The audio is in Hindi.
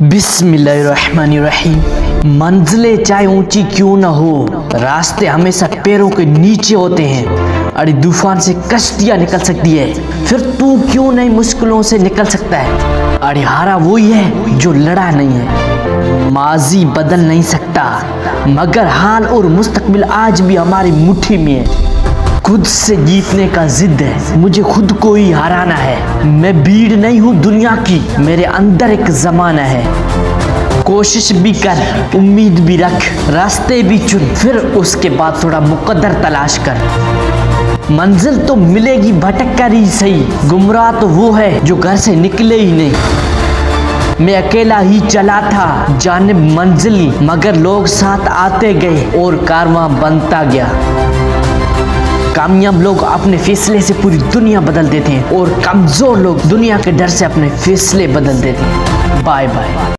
बिस्मिल्लाहिर्रहमानिर्रहीम। मंजिलें चाहे ऊंची क्यों न हो, रास्ते हमेशा पैरों के नीचे होते हैं। अरे तूफान से कश्तियां निकल सकती है, फिर तू क्यों नहीं मुश्किलों से निकल सकता है। अरे हारा वही है जो लड़ा नहीं है। माजी बदल नहीं सकता, मगर हाल और मुस्तकबिल आज भी हमारी मुट्ठी में है। खुद से जीतने का जिद है, मुझे खुद को ही हराना है। मैं भीड़ नहीं हूँ दुनिया की, मेरे अंदर एक जमाना है। कोशिश भी कर, उम्मीद भी रख, रास्ते भी चुन, फिर उसके बाद थोड़ा मुकद्दर तलाश कर। मंजिल तो मिलेगी भटक कर ही सही, गुमराह तो वो है जो घर से निकले ही नहीं। मैं अकेला ही चला था जानिब मंजिल, मगर लोग साथ आते गए और कारवां बनता गया। कामयाब लोग अपने फैसले से पूरी दुनिया बदल देते हैं और कमजोर लोग दुनिया के डर से अपने फैसले बदल देते हैं। Bye bye.